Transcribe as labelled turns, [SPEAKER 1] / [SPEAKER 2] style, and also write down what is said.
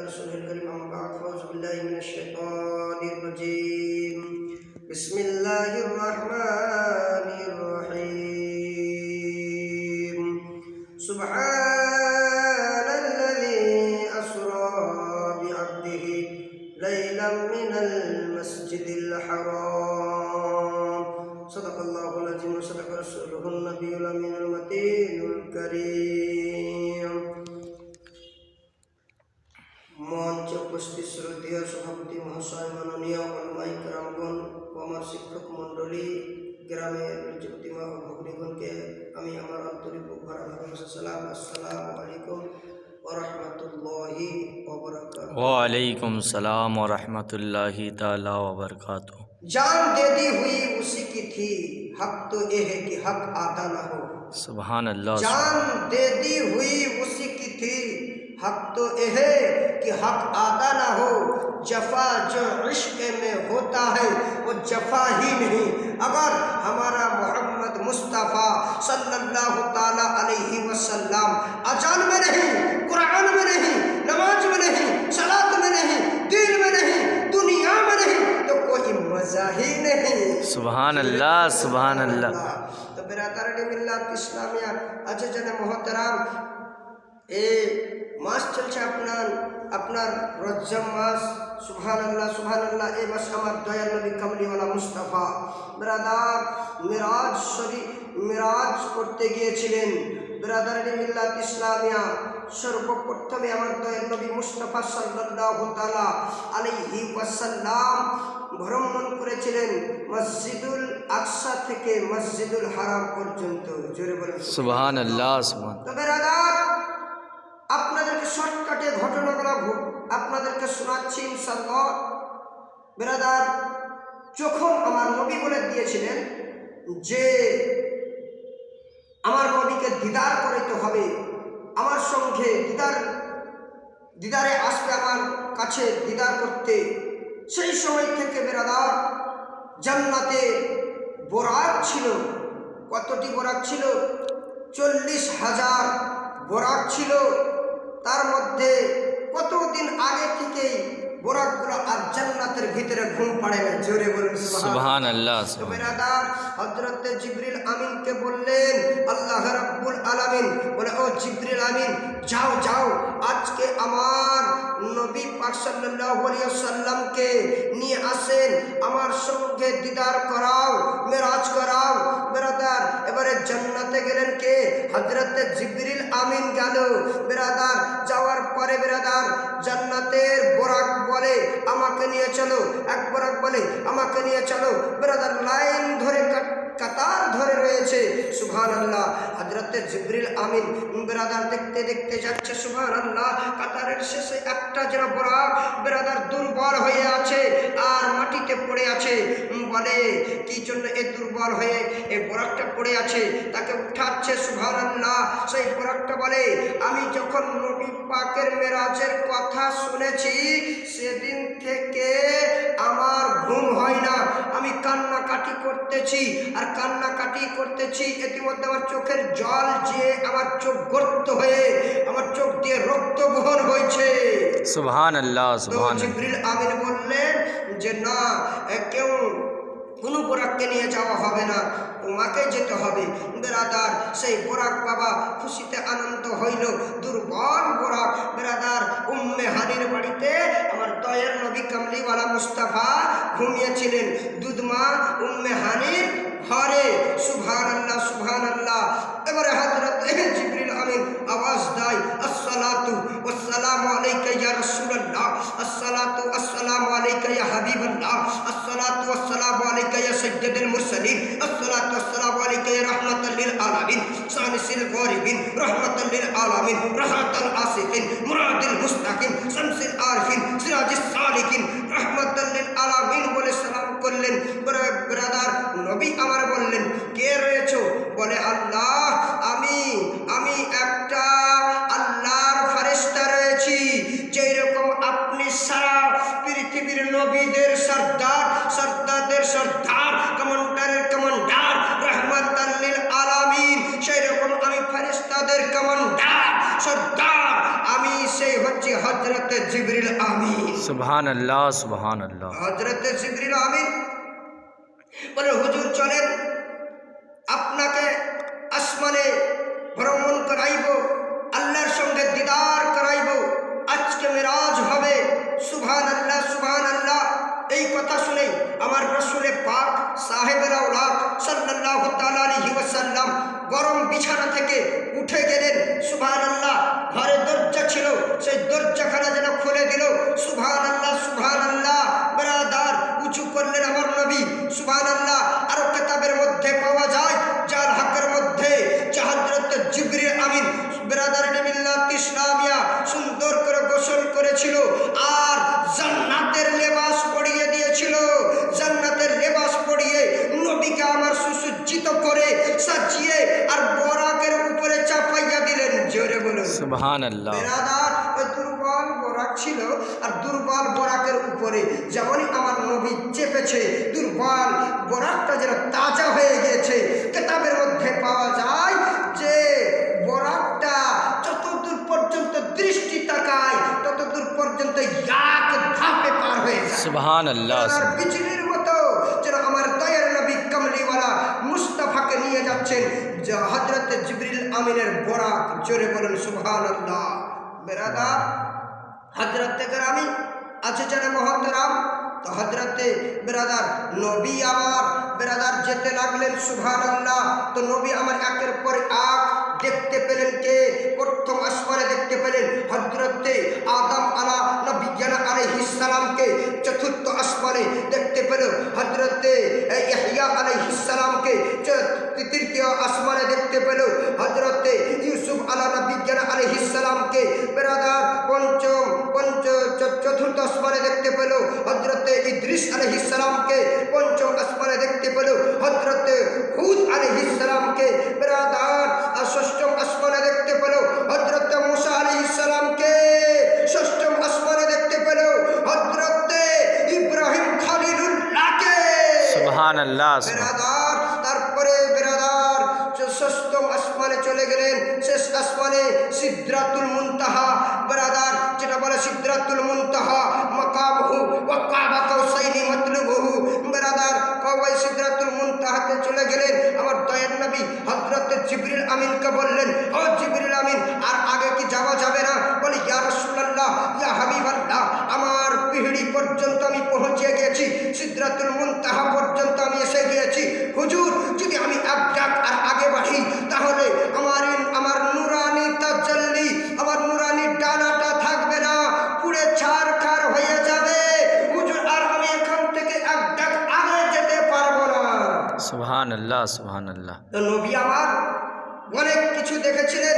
[SPEAKER 1] رسوله الكريم أما بعد فأعوذ بالله من الشيطان الرجيم بسم الله الرحمن الرحيم سبحان الذي أسرى بعبده ليلا من المسجد الحرام صدق الله العظيم وصدق رسوله النبي الأمين المتين الكريم মঞ্চে উপস্থিত শ্রদ্ধেয় সভাপতি মহাশয়, মাননীয় ওলামায়ে কেরামগণ ও আমার শিক্ষক মণ্ডলী, গ্রামের প্রতিমা ও ভগ্নীগণকে আমি আমার আন্তরিক ভরা ভালোবাসা সালাম। আসসালামু আলাইকুম ওয়া রাহমাতুল্লাহি ওয়া বারাকাতুহু।
[SPEAKER 2] ওয়া আলাইকুম সালাম ওয়া রাহমাতুল্লাহি তাআলা ওয়া বারাকাতুহু।
[SPEAKER 1] जान दे दी हुई उसी की थी, हक तो ये है कि हक आता ना हो।
[SPEAKER 2] सुभान अल्लाह।
[SPEAKER 1] जान दे दी हुई उसी की थी, हक तो ये है कि हक आता ना हो। जफा जो इश्क में होता है वो जफा ही नहीं। अगर हमारा मोहम्मद मुस्तफ़ा सल्लल्लाहु ताला अलैहि वसल्लम अजान में नहीं, कुरान में नहीं, नमाज में नहीं, सलात में नहीं, दीन में नहीं, दुनिया में नहीं, तो कोई मजा ही नहीं।
[SPEAKER 2] सुभान अल्लाह, सुभान अल्लाह।
[SPEAKER 1] तो बिरादरान मिल्लत इस्लामिया अज़ीज़ान मोहतरम, ए মাস চলছে আপনার রজব মাস। সুবহানাল্লাহ সুবহানাল্লাহ। এই মাস আমার দয়াল নবী কামলিওয়ালা মুস্তাফা ব্রাদার মিরাজ করতে গিয়েছিলেন। ব্রাদারানি মিল্লাত ইসলামিয়া, সর্বপ্রথমে আমার দয়াল নবী মুস্তাফা সাল্লাল্লাহু তাআলা আলাইহি ওয়াসাল্লাম ভ্রমণ করেছিলেন মসজিদুল আকসা থেকে মসজিদুল হারাম পর্যন্ত। জোরে বলেন
[SPEAKER 2] সুবহানাল্লাহ, সুবহান।
[SPEAKER 1] তো ব্রাদার, আপনাদেরকে শর্টকাটে ঘটনাগুলো আপনাদেরকে শোনাচ্ছি ইনশাআল্লাহ। ব্রাদার, যখন আমার নবী বলে দিয়েছিলেন যে আমার নবীকে দিদার করতে হবে, আমার সঙ্গে দিদারে আসবে আমার কাছে দিদার করতে, সেই সময় থেকে ব্রাদার জান্নাতে বোরাক ছিল। কতটি বোরাক ছিল? 40,000 বোরাক ছিল। তার মধ্যে কতদিন আগে থেকেই বোরাকগুলো আর জান্নাতের ভিতরে ঘুম পাড়ে না। জোরে বলুন
[SPEAKER 2] সুবহানাল্লাহ।
[SPEAKER 1] সুবহানাল্লাহ। হযরত জিবরিল আমিনকে বললেন আল্লাহ রাব্বুল আলামিন, বলে ও জিবরিল আমিন, যাও যাও, আজকে আমার নবী পাক সাল্লাল্লাহু আলাইহি ওয়াসাল্লামকে নিয়ে আসেন, আমার সঙ্গে দিদার করাও, মেরাজ করাও। ব্রাদার, এবারে জান্নাতে গেলেন কে? হযরত জিবরিল আমিন গেল। ব্রাদার, যাওয়ার পরে ব্রাদার জান্নাতের বোরাক বলে আমাকে নিয়ে চলো, এক বোরাক বলে আমাকে নিয়ে চলো। ব্রাদার লাইন ধরে কাতার ধরে রয়েছে। সুবহানাল্লাহ। হযরত জিবরিল আমিন ব্রাদার দেখতে দেখতে যাচ্ছে। সুবহানাল্লাহ। কাতারের শেষে একটা যেন বোরাক ব্রাদার দুর্বল হয়ে আছে আর মাটিতে পড়ে আছে। বলে কি জন্য এ দুর্বল হয়ে এই বোরাকটা পড়ে আছে? তাকে উঠাচ্ছে। সুবহানাল্লাহ। সেই বোরাকটা বলে, আমি যখন নবী পাকের মেরাজের কথা শুনেছি সেদিন থেকে আমার ঘুম হয় না, আমি কান্নাকাটি করতেছি আর কান্নাকাটি করতেছি। ইতিমধ্যে আমার চোখের জল যে আমার চোখ গর্ত হয়ে আমার চোখ দিয়ে রক্ত বহন হয়েছে।
[SPEAKER 2] সুবহানাল্লাহ, সুবহানাল্লাহ।
[SPEAKER 1] জিবরিল আমিন বললেন যে না, কেউ কোনো বোরাককে নিয়ে যাওয়া হবে না, তোমাকে যেতে হবে। ব্রাদার, সেই বোরাক বাবা খুশিতে আনন্দ হইল। দুর্বল বোরাক ব্রাদার উম্মে হানির বাড়িতে আমার দয়ার নবী কামলিওয়ালা মুস্তাফা ঘুমিয়েছিলেন। দুধমা উম্মে হানির ঘরে। সুবহানাল্লাহ সুবহানাল্লাহ। এবারে হযরত জিবরিল আমিন আওয়াজ দেয়, আসসালাতু ওয়াসসালামু আলাইকা ইয়া রাসূলুল্লাহ, আসসালাতু ওয়াসসালামু আলাইকা ইয়া হাবিবাল্লাহ, আসসালাতু ওয়াসসালামু আলাইকা ইয়া সাইয়্যিদুল মুরসালিন, আসসালাতু ওয়াসসালামু আলাইকা ইয়া রাহমাতাল লিল আলামিন, সানিসিল গরিবিন, রাহমাতাল লিল আলামিন, রাহাতাল আসিকিন, মুরাদিল মুস্তাকিন, শামসিল আরিফিন, সিরাজিস সালিকিন, রাহমাতাল লিল আলামিন বলে সালাম করলেন। ব্রাদার, নবী আমার বললেন, কে রয়েছো? বলে আল্লাহ, আমি একটা আল্লাহর ফেরেশতা রয়েছি। যেই রকম আপনি সারা পৃথিবীর নবীদের সর্দারদের সর্দার, কমান্ডারের কমান্ডার, রাহমাতাল লিল আলামিন, সেই রকম আমি ফেরেশতাদের কমান্ডার, সর্দার। আমি সেই হচ্ছে হযরত জিবরিল আমিন।
[SPEAKER 2] সুবহান আল্লাহ, সুবহান আল্লাহ।
[SPEAKER 1] হযরত জিবরিল আমিন বলে, হুজুর চলেন, আপনাকে আসমানে ভ্রমণ করাইব, আল্লাহর সঙ্গে দিদার করাইব, আজকে মেরাজ হবে। সুবহানাল্লাহ, সুবহানাল্লাহ। এই কথা শুনে আমার রাসূলে পাক সাহেবের আওলাদ সাল্লাল্লাহু তাআলা আলাইহি ওয়াসাল্লাম গরম বিছানা থেকে উঠে গেলেন। সুবহানাল্লাহ। ঘরে দরজা ছিল, সেই দরজাখানা যেন খুলে দিল। সুবহানাল্লাহ, সুবহানাল্লাহ। ব্রাদার উঁচু করলেন আমার নবী। সুবহানাল্লাহ। আরো কিতাবের মধ্যে পাওয়া যায়, যার হাকের মধ্যে যে হযরত জিবরিল আমিন ব্রাদার মিল্লাত ইসলামিয়া সুন্দর করে গোসল করেছিল আর জান্নাতের লেবাস পরিয়ে দিয়েছিল। জান্নাতের লেবাস পরিয়ে নবীকে আমার সুসজ্জিত করে সাজিয়ে আর বরাকের উপরে চাপাইয়া দিলেন। জোরে বলুন
[SPEAKER 2] সুবহান আল্লাহ।
[SPEAKER 1] বেরাদার, ওই দুর্বল বরাক ছিল আর দুর্বল বরাকের উপরে যেমনই আমার নবী চেপেছে, দুর্বল বরাকটা যেন তাজা হয়ে গিয়েছে। কিতাবের মধ্যে পাওয়া যায় যে বরাকটা যতদূর পর্যন্ত দৃষ্টি তাকায় ততদূর পর্যন্ত এক ধাপে পার হয়ে যায়।
[SPEAKER 2] সুবহান আল্লাহ।
[SPEAKER 1] আর বিজলির মতো যেন আমার দয়ার নবী কমলিওয়ালা মুস্তাফাকে নিয়ে যাচ্ছেন যে হযরত জিবরিল আমিনের বরাক। জোরে বলেন সুবহানাল্লাহ। বেরাদার, হযরত গ্রামী আছে যারা মহতরাম, তো হযরতে বেরাদার নবী আমার বেরাদার যেতে লাগলেন। সুবহানাল্লাহ। তো নবী আমার একের পর এক দেখতে পেলেন কে? প্রথম আসমানে দেখতে পেলেন হযরতে আদম আলাইহিস সালামকে। চতুর্থ আসমানে দেখতে পেল হযরতে ইয়াহইয়া আলাইহিস সালামকে। তৃতীয় আসমানে দেখতে পেল হযরতে ইউসুফ আলাইহিস সালামকে। বেরাদার চতুর্থ আসমানে দেখতে পেল হযরতে ইদ্রিস আলাইহিস সালামকে। পঞ্চম আসমানে দেখতে পেল হযরতে হুদ আলাইহিস সালামকে। বেরাদার আর ষষ্ঠম আসমানে দেখতে পেল হযরতে মুসা আলাইহিস সালামকে। ষষ্ঠম আসমানে দেখতে পেল হযরতে ইব্রাহিম খলিলুল্লাহকে।
[SPEAKER 2] সুবহানাল্লাহ।
[SPEAKER 1] বেরাদার তারপরে বেরাদার ষষ্ঠম আসমানে চলে গেলেন। শেষ আসমানে সিদরাতুল মুনতাহা, বেরাদার যেটা বলে সিদরাতুল মুনতাহা মাকামহু ওয়া কাবা কাউসাইনি মাতলুবহু। বেরাদার কওয়াই সিদরাতুল মুনতাহাতে চলে গেলেন। আমার দয়ার নবী হযরত জিবরিল আমিনকে বললেন, ও জিবরিল আমিন, আর আগে কি যাওয়া যাবে না? বলে, ইয়া রাসূলুল্লাহ, ইয়া হাবিবাল্লাহ, আমার পিহড়ি পর্যন্ত আমি পৌঁছে গিয়েছি, সিদরাতুল মুনতাহা পর্যন্ত আমি এসে গিয়েছি। হুজুর, যদি আমি এক ডাক আর আগে বাড়ি তাহলে আমার নুরানি তাজাল্লি, আমার নুরানি ডানাটা থাকবে না, পুড়ে ছারখার হয়ে যাবে। হুজুর, আর আমি এখান থেকে এক ডাক আগে যেতে পারবো না।
[SPEAKER 2] সুবহান আল্লাহ, সুবহান আল্লাহ।
[SPEAKER 1] তো নবী আমার অনেক কিছু দেখেছিলেন।